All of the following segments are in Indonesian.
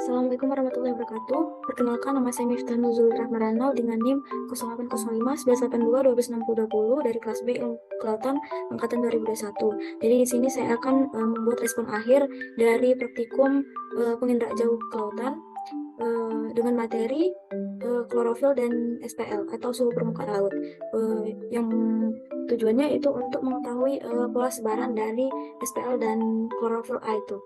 Assalamualaikum warahmatullahi wabarakatuh. Perkenalkan, nama saya Miftah Nuzul Rahmaranal dengan NIM 0805 1982 dari kelas B Ilmu Kelautan angkatan 2021. Jadi di sini saya akan membuat respon akhir dari praktikum penginderaan jauh kelautan dengan materi klorofil dan SPL atau suhu permukaan laut. Yang tujuannya itu untuk mengetahui pola sebaran dari SPL dan klorofil A itu.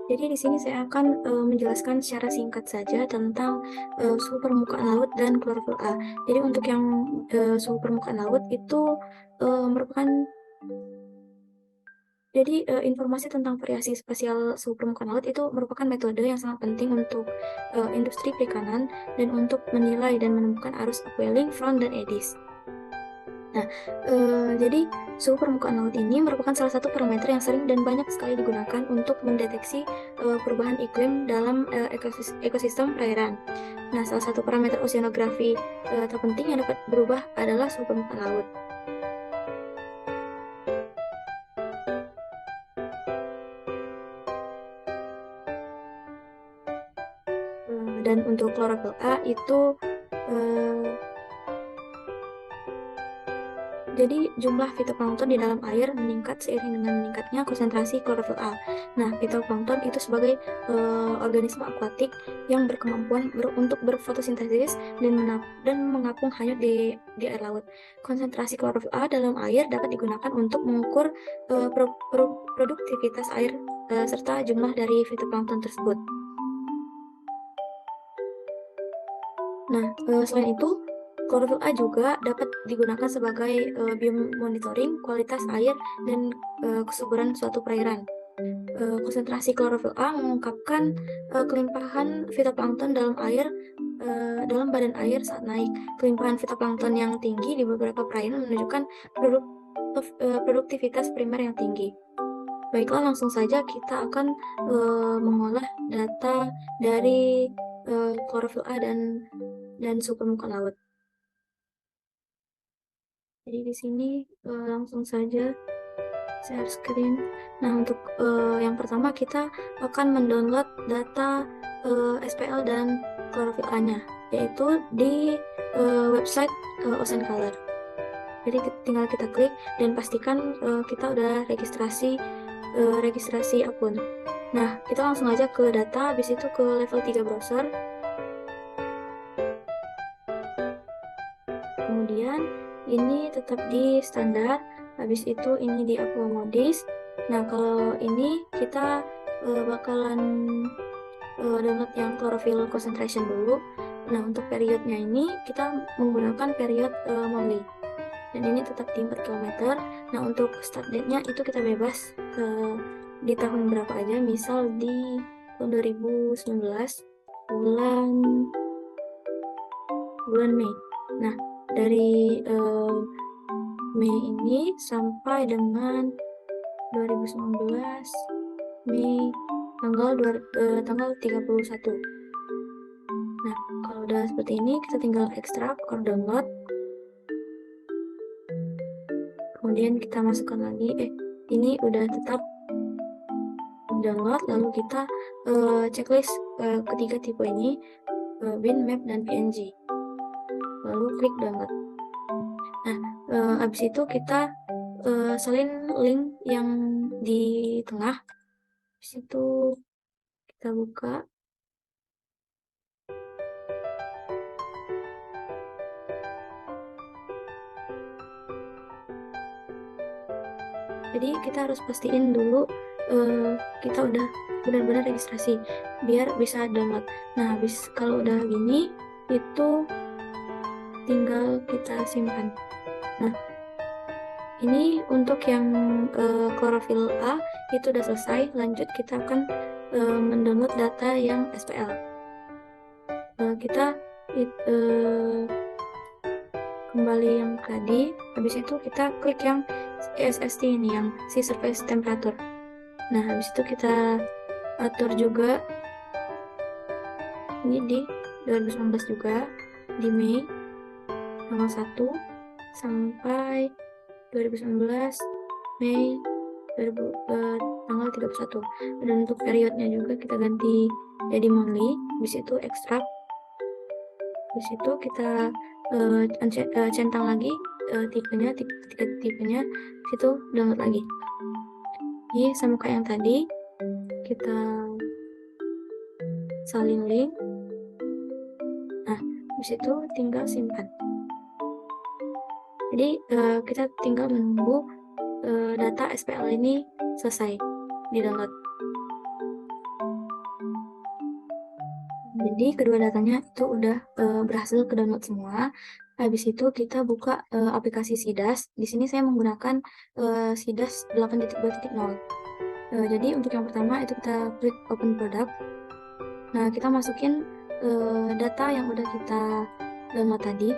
Jadi di sini saya akan menjelaskan secara singkat saja tentang suhu permukaan laut dan klorofil A. Jadi untuk yang suhu permukaan laut itu merupakan informasi tentang variasi spasial suhu permukaan laut itu merupakan metode yang sangat penting untuk industri perikanan dan untuk menilai dan menemukan arus upwelling, front, dan eddies. Nah, jadi suhu permukaan laut ini merupakan salah satu parameter yang sering dan banyak sekali digunakan untuk mendeteksi perubahan iklim dalam ekosistem perairan. Nah, salah satu parameter oceanografi terpenting yang dapat berubah adalah suhu permukaan laut. Dan untuk klorofil A itu jadi jumlah fitoplankton di dalam air meningkat seiring dengan meningkatnya konsentrasi klorofil A. Nah, fitoplankton itu sebagai organisme akuatik yang berkemampuan untuk berfotosintesis dan mengapung hanyut di air laut. Konsentrasi klorofil A dalam air dapat digunakan untuk mengukur produktivitas air serta jumlah dari fitoplankton tersebut. Nah, selain itu, klorofil A juga dapat digunakan sebagai biomonitoring kualitas air dan kesuburan suatu perairan. Konsentrasi klorofil A mengungkapkan kelimpahan fitoplankton dalam badan air saat naik. Kelimpahan fitoplankton yang tinggi di beberapa perairan menunjukkan produktivitas primer yang tinggi. Baiklah, langsung saja kita akan mengolah data dari klorofil A dan suhu permukaan laut. Jadi di sini langsung saja share screen. Nah, untuk yang pertama kita akan mendownload data SPL dan klorofil A-nya, yaitu di website Ocean Color. Jadi tinggal kita klik dan pastikan kita udah registrasi akun. Nah, kita langsung aja ke data, habis itu ke level 3 browser. Kemudian ini tetap di standar, habis itu ini di aqua modis. Nah, kalau ini kita bakalan download yang chlorophyll concentration dulu. Nah, untuk periodnya ini kita menggunakan period monthly, dan ini tetap di 4 km. Nah, untuk start date-nya itu kita bebas di tahun berapa aja, misal di tahun 2019 bulan Mei. Nah, dari Mei ini sampai dengan 2019 Mei tanggal 31. Nah, kalau udah seperti ini kita tinggal ekstrak or download. Kemudian kita masukkan lagi, ini udah tetap download, lalu kita checklist ketiga tipe ini, bin, map, dan PNG, lalu klik download. Nah, habis itu kita salin link yang di tengah, habis itu kita buka. Jadi kita harus pastiin dulu kita udah benar-benar registrasi biar bisa download. Nah, habis kalau udah gini itu tinggal kita simpan. Nah, ini untuk yang klorofil A itu udah selesai. Lanjut kita akan mendownload data yang SPL. Kita kembali yang tadi, habis itu kita klik yang SST ini, yang Sea Surface Temperature. Nah, habis itu kita atur juga ini di 2019 juga, di Mei tanggal 1 sampai 2019 Mei tanggal 31. Dan untuk periodnya juga kita ganti jadi monthly, habis itu ekstrak, habis itu kita centang lagi tipenya, tipenya, situ download lagi. Ini sama kayak yang tadi, kita salin link. Nah, habis itu tinggal simpan. Jadi kita tinggal menunggu data SPL ini selesai di download. Jadi kedua datanya itu udah berhasil ke download semua. Habis itu kita buka aplikasi SIDAS. Di sini saya menggunakan SIDAS 8.2.0. Jadi untuk yang pertama itu kita klik open product. Nah, kita masukin data yang udah kita download tadi.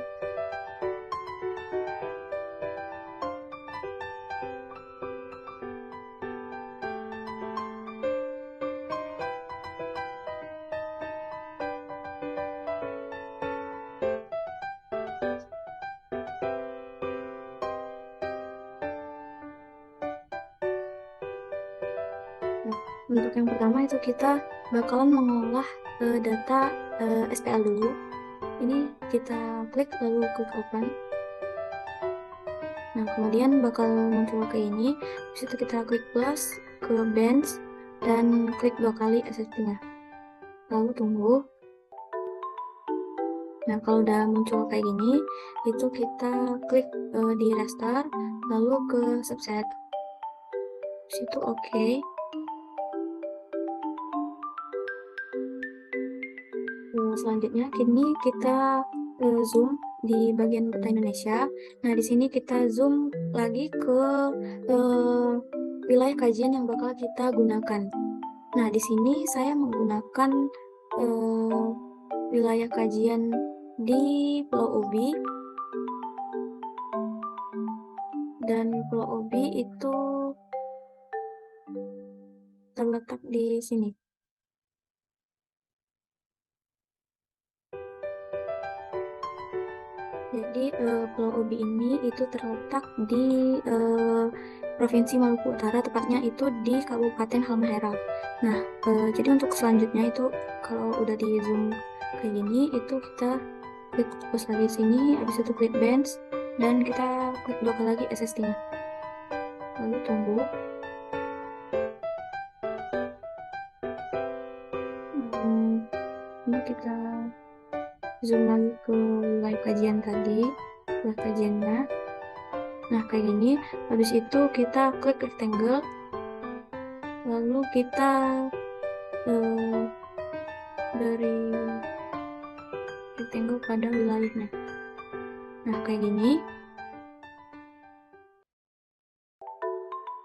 Untuk yang pertama itu kita bakalan mengolah data SPL dulu. Ini kita klik lalu klik open. Nah, kemudian bakal muncul ke ini. Habis itu kita klik plus ke bands dan klik 2 kali SSD-nya. Lalu tunggu. Nah, kalau udah muncul kayak gini, itu kita klik di restart, lalu ke subset. Habis itu oke. Selanjutnya kini kita zoom di bagian peta Indonesia. Nah, di sini kita zoom lagi ke wilayah kajian yang bakal kita gunakan. Nah, di sini saya menggunakan wilayah kajian di Pulau Ubi, dan Pulau Ubi itu terletak di sini. Jadi Pulau Ubi ini itu terletak di Provinsi Maluku Utara, tepatnya itu di Kabupaten Halmahera. Nah, jadi untuk selanjutnya itu kalau udah di zoom kayak gini, itu kita klik plus lagi sini, habis itu klik bands, dan kita klik 2 kali lagi SSD-nya. Lalu tunggu. Ini kita zoom lagi ke wilayah kajian tadi, wilayah kajiannya. Nah, kayak gini. Habis itu kita klik rectangle, lalu kita dari rectangle pada wilayahnya. Nah, kayak gini.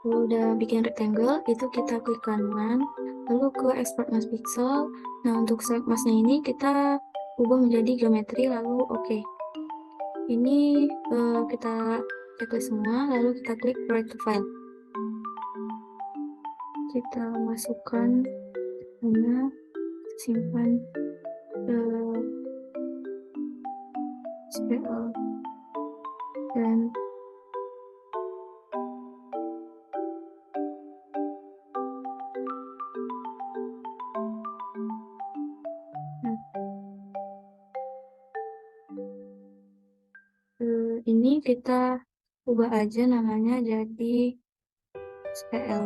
Kalau udah bikin rectangle, itu kita klik kanan, lalu ke export mask pixel. Nah, untuk select masknya ini kita ubah menjadi geometri, lalu oke. Ini kita checklist semua, lalu kita klik write to file. Kita masukkan mana, simpan SPL dan ini kita ubah aja namanya jadi SPL.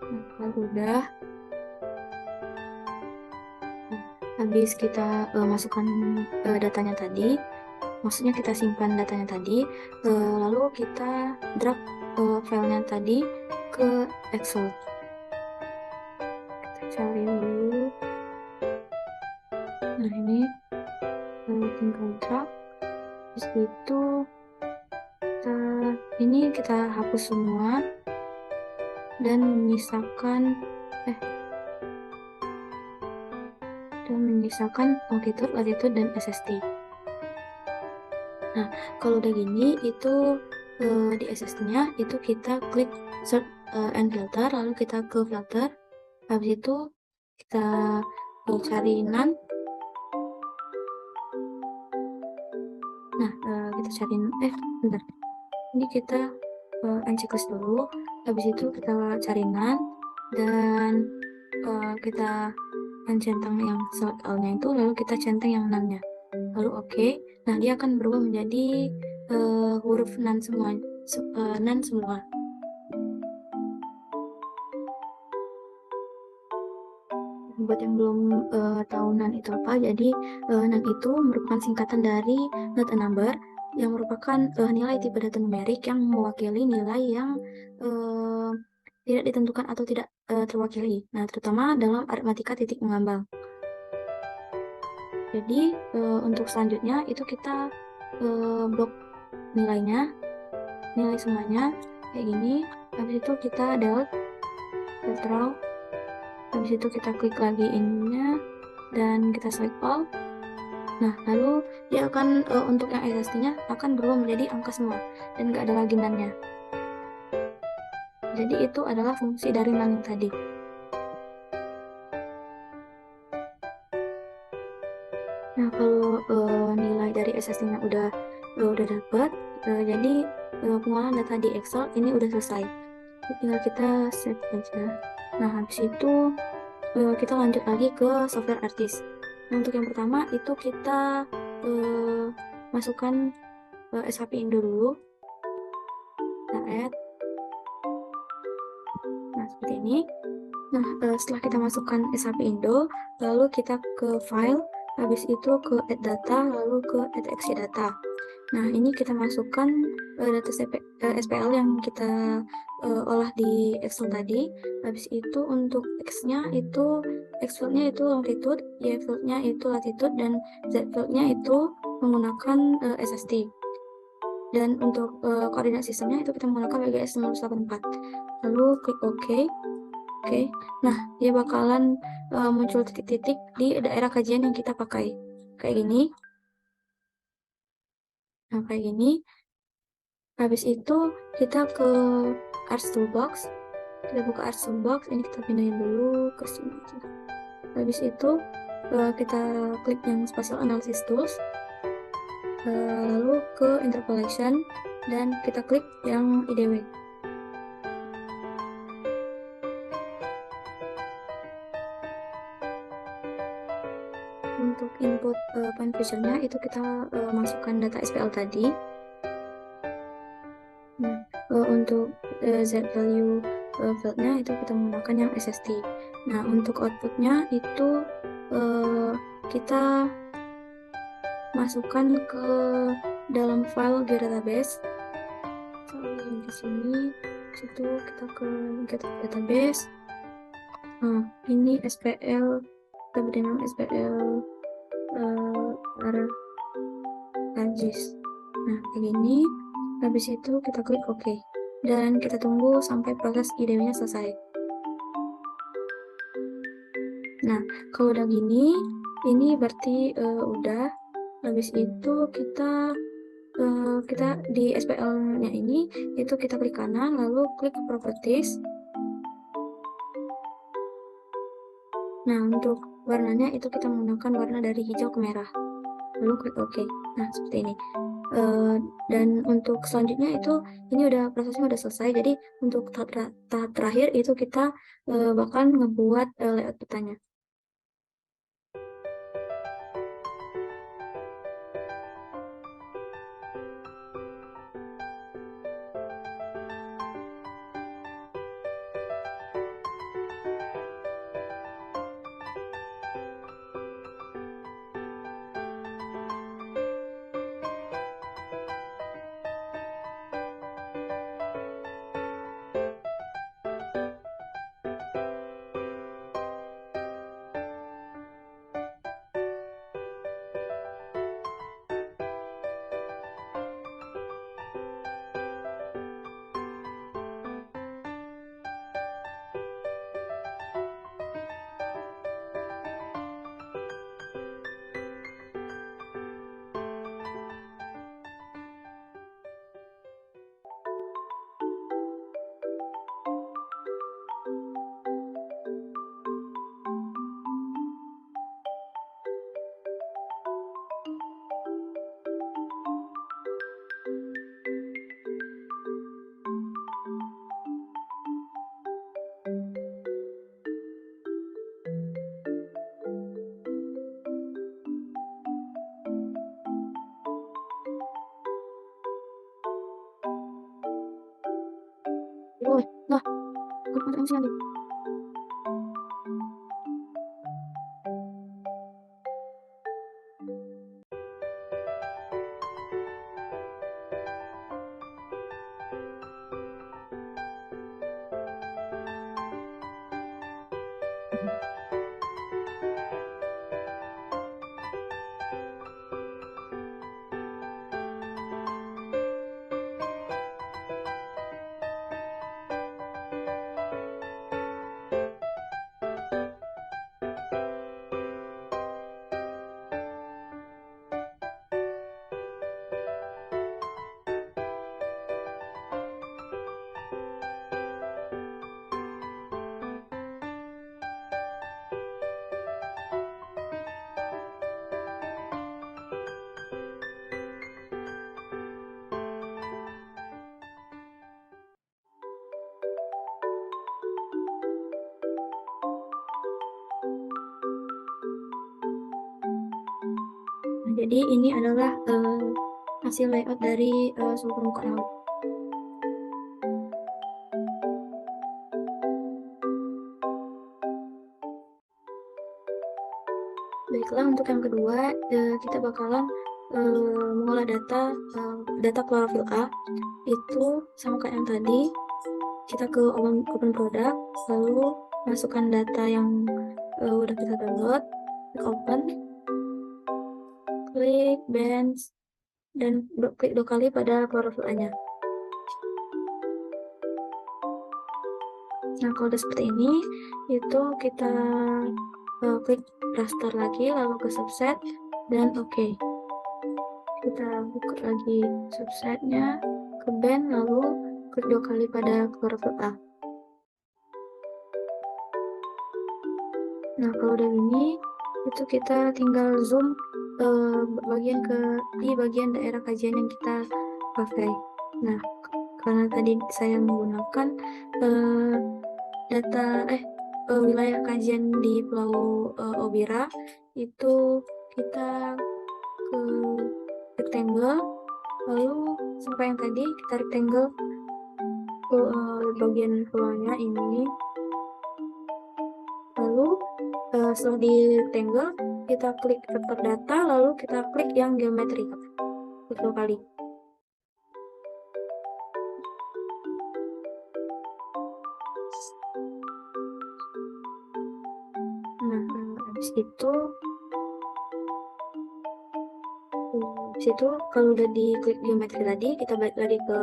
Nah, kalau udah, habis kita masukkan datanya tadi, maksudnya kita simpan datanya tadi, lalu kita drag filenya tadi ke Excel. Kita cari dulu. Nah, ini tinggal drag. Habis itu ini kita hapus semua dan menyisakan longitude, latitude, dan SSD. Nah, kalau udah gini, itu di SSD-nya itu kita klik search and filter, lalu kita ke filter. Habis itu kita cari none. Nah, kita cari bentar. Ini kita unchecklist dulu. Habis itu kita cari none dan kita mencentang yang select all-nya itu, lalu kita centang yang none-nya, lalu oke. Nah, dia akan berubah menjadi huruf none semua, none semua. Buat yang belum tahu none itu apa, jadi none itu merupakan singkatan dari not a number, yang merupakan nilai tipe data numerik yang mewakili nilai yang tidak ditentukan atau tidak terwakili. Nah, terutama dalam aritmatika titik mengambang. Jadi untuk selanjutnya itu kita blok nilai semuanya kayak gini. Habis itu kita filter, habis itu kita klik lagi ininya dan kita select all. Nah, lalu dia akan untuk yang SST-nya akan berubah menjadi angka semua dan nggak ada lagi none-nya. Jadi itu adalah fungsi dari none yang tadi. Nah, kalau nilai dari SST-nya udah dapat, jadi pengolahan data di Excel ini udah selesai. Tinggal kita save aja. Nah, habis itu kita lanjut lagi ke software artis. Nah, untuk yang pertama itu kita masukkan SHP Indo dulu. Kita add. Nah, seperti ini. Nah, setelah kita masukkan SHP Indo, lalu kita ke file, habis itu ke add data, lalu ke add exit data. Nah, ini kita masukkan data SPL yang kita olah di Excel tadi. Habis itu untuk X-nya itu, X field-nya itu longitude, Y field-nya itu latitude, dan Z field-nya itu menggunakan SST. Dan untuk koordinat sistemnya itu kita menggunakan WGS 984. Lalu klik OK. Oke. Nah, dia bakalan muncul titik-titik di daerah kajian yang kita pakai. Kayak gini. Nah, kayak gini. Habis itu kita ke Arts Toolbox. Kita buka Arts Toolbox. Ini kita pindahin dulu ke sini aja. Habis itu kita klik yang Spatial Analysis Tools. Lalu ke Interpolation dan kita klik yang IDW. Untuk input point feature-nya itu kita masukkan data SPL tadi. Nah, untuk Z value field-nya itu kita menggunakan yang SST. Nah, untuk output-nya itu kita masukkan ke dalam file geodatabase. Di sini, situ kita ke geodatabase. Nah, ini SPL, kita beri nama SPL arah Rajis. Nah, kayak gini. Habis itu kita klik OK. Dan kita tunggu sampai proses IDW-nya selesai. Nah, kalau udah gini, ini berarti udah. Habis itu kita di SPL-nya ini, itu kita klik kanan, lalu klik Properties. Nah, untuk warnanya itu kita menggunakan warna dari hijau ke merah. Lalu klik OK. Nah, seperti ini. Dan untuk selanjutnya itu ini prosesnya udah selesai. Jadi untuk tahap terakhir itu kita bakal ngebuat layout petanya. Lah, kok mati MC lagi? Nah, jadi ini adalah hasil layout dari seluruh permukaan laut. Baiklah, untuk yang kedua kita bakalan mengolah data klorofil A. Itu sama kayak yang tadi, kita ke open product, lalu masukkan data yang udah kita download, klik open, klik bench, dan klik 2 kali pada klorofil A-nya. Nah, kalau udah seperti ini, itu kita klik raster lagi, lalu ke subset, dan oke. Kita buka lagi subsetnya, ke band, lalu klik 2 kali pada klorofil A. Nah, kalau udah ini, itu kita tinggal zoom di bagian daerah kajian yang kita pakai. Nah, karena tadi saya menggunakan wilayah kajian di Pulau Obira, itu kita ke rectangle, lalu sampai yang tadi kita rectangle ke bagian pulaunya ini, lalu setelah di rectangle kita klik vektor data, lalu kita klik yang geometri, klik 2 kali. Nah, habis itu kalau udah di klik geometri tadi, kita balik lagi ke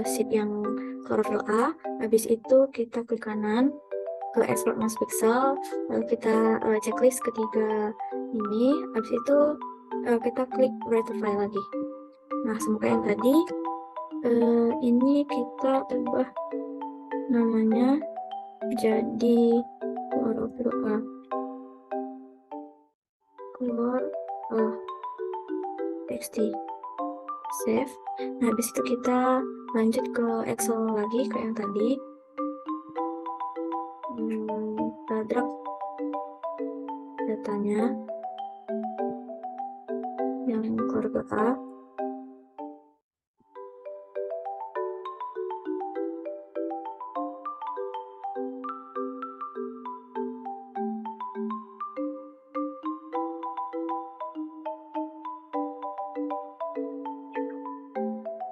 sheet yang klorofil A. Habis itu kita klik kanan ke export mass pixel, lalu kita checklist ketiga ini. Habis itu kita klik write to file lagi. Nah, semoga yang tadi ini kita ubah namanya jadi klorofil A. txt save. Nah, habis itu kita lanjut ke Excel lagi kayak yang tadi. Kita drag datanya yang keluarga A.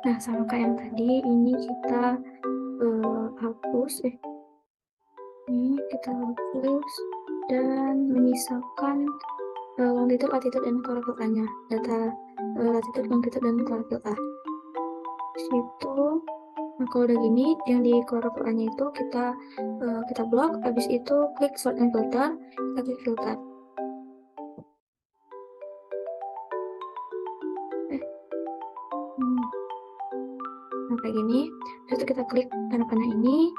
Nah, sama kayak yang tadi, ini kita hapus ini kita hapus dan menyisakan longitude, latitude, dan klorofil A-nya, data latitude, longitude, dan klorofil A. Situ, nah kalau udah gini, yang di klorofil A-nya itu kita blok. Habis itu klik sort and filter, kita klik filter. Nah, kayak gini. Terus itu kita klik panah-panah ini,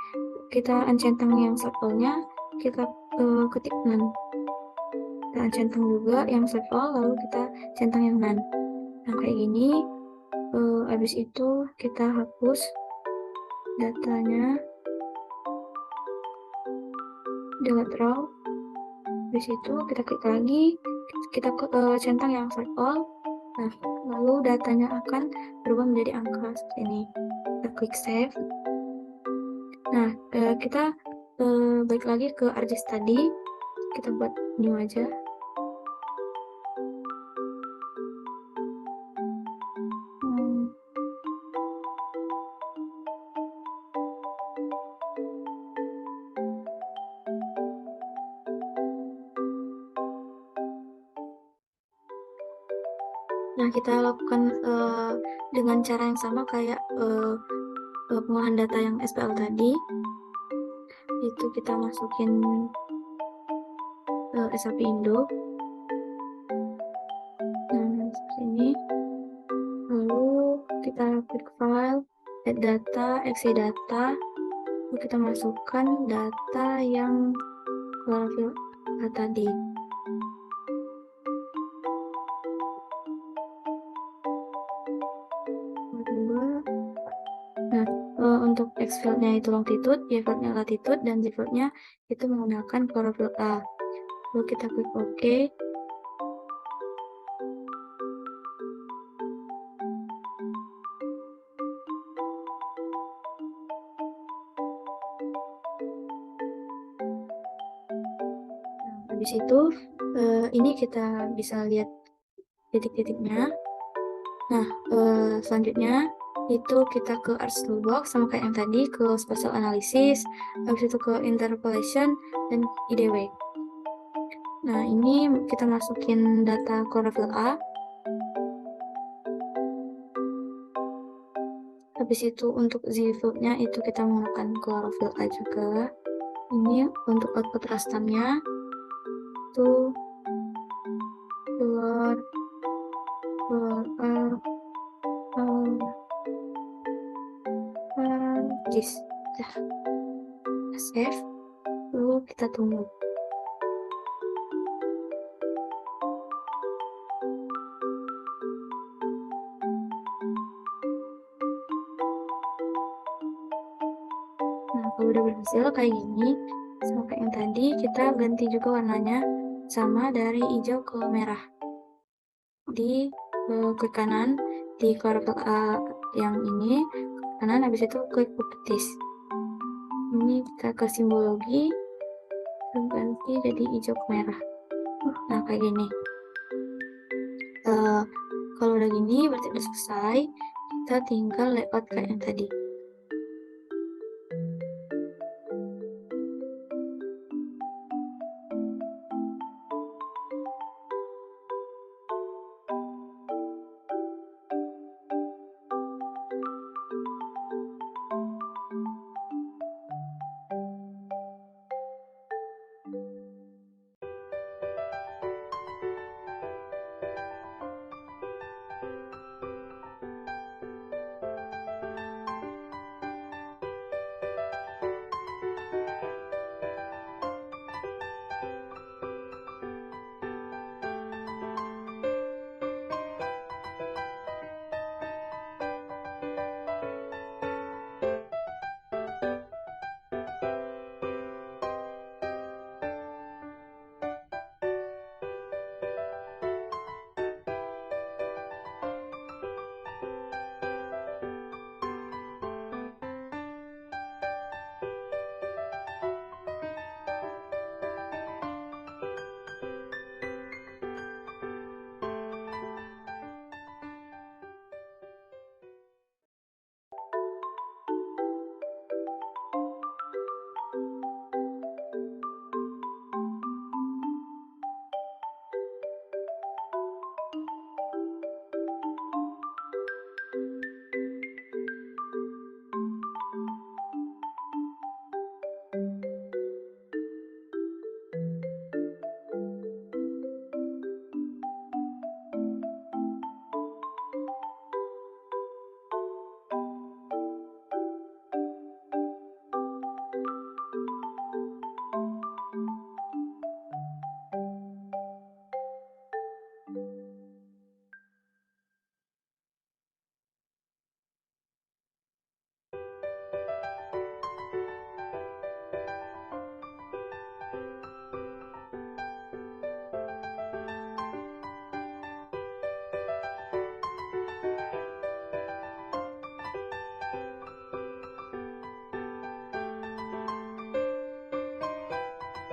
kita uncentang yang sampelnya, kita ketik none. Kita uncentang juga yang sampel, lalu kita centang yang none. Nah, kayak gini. Habis itu kita hapus datanya, delete raw. Habis itu kita klik lagi, kita centang yang sampel. Nah, lalu datanya akan berubah menjadi angka seperti ini. Kita klik save. Nah, kita balik lagi ke ArcGIS tadi, kita buat new aja. Nah, kita lakukan dengan cara yang sama kayak pengolahan data yang SPL tadi. Itu kita masukin SAP Indo. Nah, seperti ini. Lalu kita klik file, add data, exe data. Lalu kita masukkan data yang chlorophyll A tadi. Nah, untuk X field-nya itu longitude, Y field-nya latitude, dan Z field-nya itu menggunakan chlorophyll A. Lalu kita klik OK. Nah, habis itu, ini kita bisa lihat titik-titiknya. Nah, selanjutnya itu kita ke Arts Toolbox sama kayak yang tadi, ke Spatial Analysis, habis itu ke Interpolation dan IDW. Nah, ini kita masukin data chlorophyll A. Habis itu untuk Z field-nya itu kita menggunakan chlorophyll A juga. Ini untuk output rasternya itu keluar JIS. Nah, save, lalu kita tunggu. Nah, kalau udah berhasil kayak gini, sama kayak yang tadi, kita ganti juga warnanya sama dari hijau ke merah. Di klik kanan, di chlorophyll A yang ini, klik kanan, habis itu klik properties. Ini kita ke simbologi, kita ganti jadi hijau ke merah. Nah, kayak gini. Kalau udah gini, berarti udah selesai. Kita tinggal layout kayak yang tadi.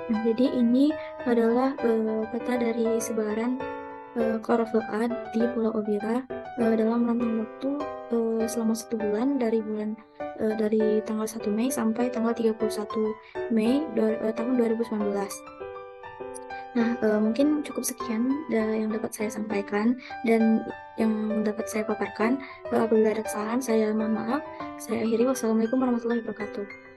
Nah, jadi ini adalah peta dari sebaran klorofil A di Pulau Obira dalam rentang waktu selama 1 bulan dari tanggal 1 Mei sampai tanggal 31 Mei tahun 2019. Nah, mungkin cukup sekian yang dapat saya sampaikan dan yang dapat saya paparkan. Apabila ada kesalahan, saya mohon maaf. Saya akhiri. Wassalamualaikum warahmatullahi wabarakatuh.